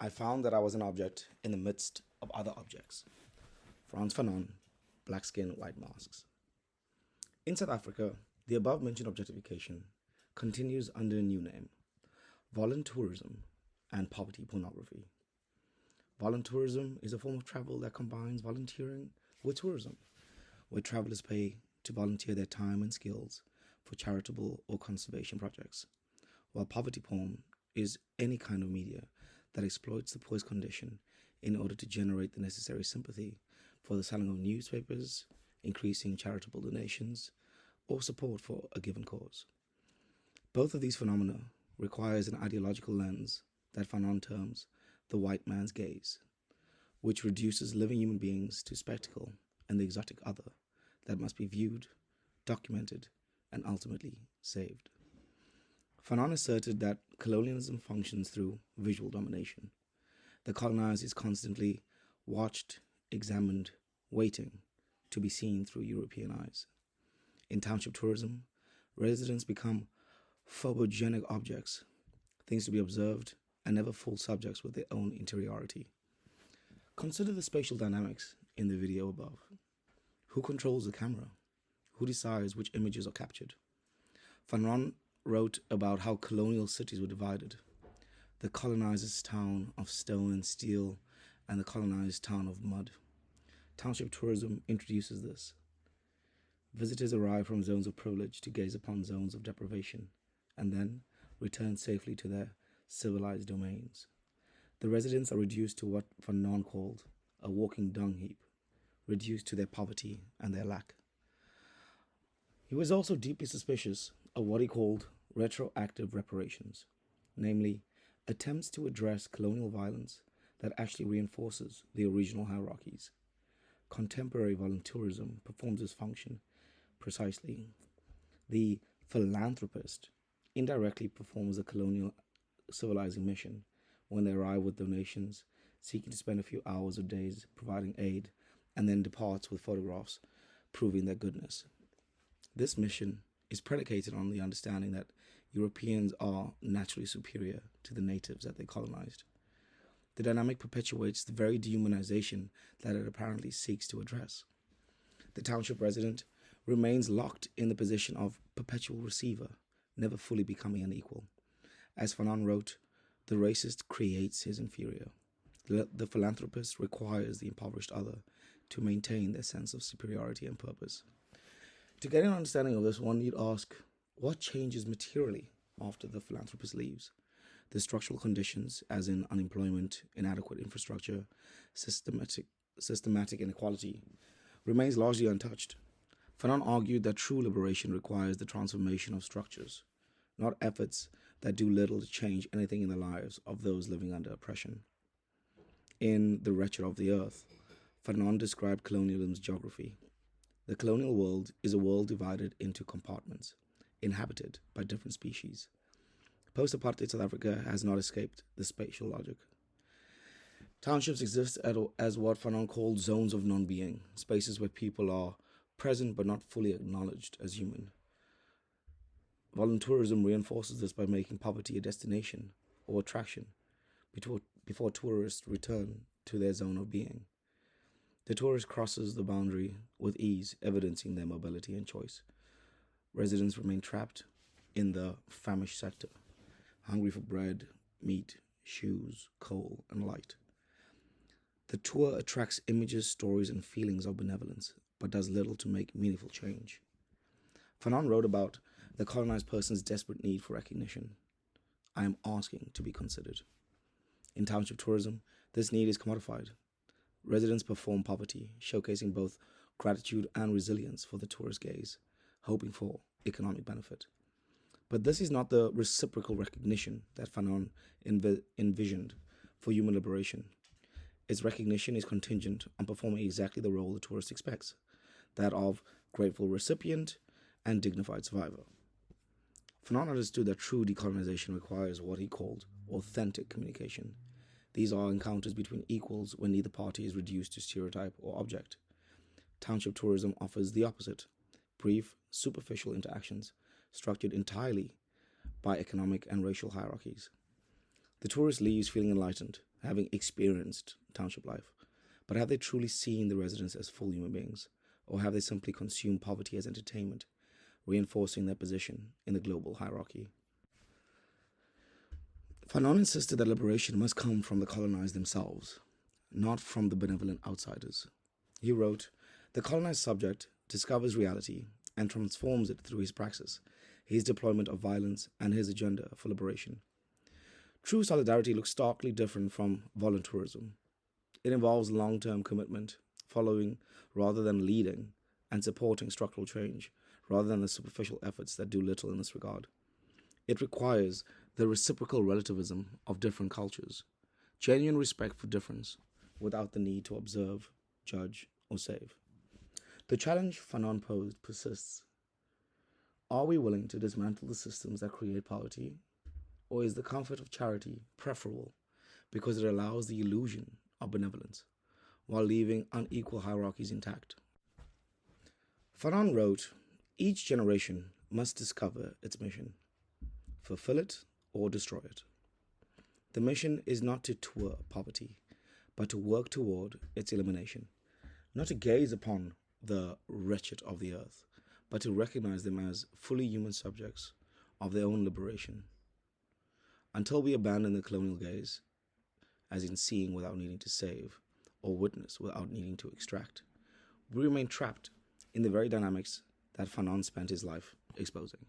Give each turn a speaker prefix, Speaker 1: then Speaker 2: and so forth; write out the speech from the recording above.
Speaker 1: I found that I was an object in the midst of other objects. Frantz Fanon, Black Skin, White Masks. In South Africa, the above mentioned objectification continues under a new name, voluntourism and poverty pornography. Voluntourism is a form of travel that combines volunteering with tourism, where travelers pay to volunteer their time and skills for charitable or conservation projects, while poverty porn is any kind of media that exploits the poor's condition in order to generate the necessary sympathy for the selling of newspapers, increasing charitable donations, or support for a given cause. Both of these phenomena requires an ideological lens that Fanon terms the white man's gaze, which reduces living human beings to spectacle and the exotic other that must be viewed, documented, and ultimately saved. Fanon asserted that colonialism functions through visual domination. The colonized is constantly watched, examined, waiting to be seen through European eyes. In township tourism, residents become phobogenic objects, things to be observed, and never full subjects with their own interiority. Consider the spatial dynamics in the video above. Who controls the camera? Who decides which images are captured? Fanon wrote about how colonial cities were divided. The colonizer's town of stone and steel and the colonized town of mud. Township tourism introduces this. Visitors arrive from zones of privilege to gaze upon zones of deprivation and then return safely to their civilized domains. The residents are reduced to what Fanon called a walking dung heap, reduced to their poverty and their lack. He was also deeply suspicious of what he called retroactive reparations, namely attempts to address colonial violence that actually reinforces the original hierarchies. Contemporary voluntourism performs this function precisely. The philanthropist indirectly performs a colonial civilizing mission when they arrive with donations, seeking to spend a few hours or days providing aid, and then departs with photographs proving their goodness. This mission is predicated on the understanding that Europeans are naturally superior to the natives that they colonized. The dynamic perpetuates the very dehumanization that it apparently seeks to address. The township resident remains locked in the position of perpetual receiver, never fully becoming an equal. As Fanon wrote, the racist creates his inferior. The philanthropist requires the impoverished other to maintain their sense of superiority and purpose. To get an understanding of this, one need ask, what changes materially after the philanthropist leaves? The structural conditions, as in unemployment, inadequate infrastructure, systematic inequality, remains largely untouched. Fanon argued that true liberation requires the transformation of structures, not efforts that do little to change anything in the lives of those living under oppression. In The Wretched of the Earth, Fanon described colonialism's geography. The colonial world is a world divided into compartments, inhabited by different species. Post-apartheid South Africa has not escaped the spatial logic. Townships exist as what Fanon called zones of non-being, spaces where people are present but not fully acknowledged as human. Voluntourism reinforces this by making poverty a destination or attraction before tourists return to their zone of being. The tourist crosses the boundary with ease, evidencing their mobility and choice. Residents remain trapped in the famished sector, hungry for bread, meat, shoes, coal, and light. The tour attracts images, stories, and feelings of benevolence, but does little to make meaningful change. Fanon wrote about the colonized person's desperate need for recognition. I am asking to be considered. In township tourism, this need is commodified. Residents perform poverty, showcasing both gratitude and resilience for the tourist gaze, hoping for economic benefit. But this is not the reciprocal recognition that Fanon envisioned for human liberation. Its recognition is contingent on performing exactly the role the tourist expects, that of grateful recipient and dignified survivor. Fanon understood that true decolonization requires what he called authentic communication. These are encounters between equals when neither party is reduced to stereotype or object. Township tourism offers the opposite, brief, superficial interactions structured entirely by economic and racial hierarchies. The tourist leaves feeling enlightened, having experienced township life. But have they truly seen the residents as full human beings? Or have they simply consumed poverty as entertainment, reinforcing their position in the global hierarchy? Fanon insisted that liberation must come from the colonized themselves, not from the benevolent outsiders. He wrote, "The colonized subject discovers reality and transforms it through his praxis, his deployment of violence, and his agenda for liberation. True solidarity looks starkly different from voluntarism. It involves long-term commitment, following rather than leading, and supporting structural change rather than the superficial efforts that do little in this regard. It requires the reciprocal relativism of different cultures, genuine respect for difference, without the need to observe, judge, or save." The challenge Fanon posed persists. Are we willing to dismantle the systems that create poverty, or is the comfort of charity preferable because it allows the illusion of benevolence while leaving unequal hierarchies intact? Fanon wrote, "Each generation must discover its mission, fulfill it or destroy it. The mission is not to tour poverty, but to work toward its elimination, not to gaze upon the wretched of the earth, but to recognize them as fully human subjects of their own liberation. Until we abandon the colonial gaze, as in seeing without needing to save, or witness without needing to extract, we remain trapped in the very dynamics that Fanon spent his life exposing."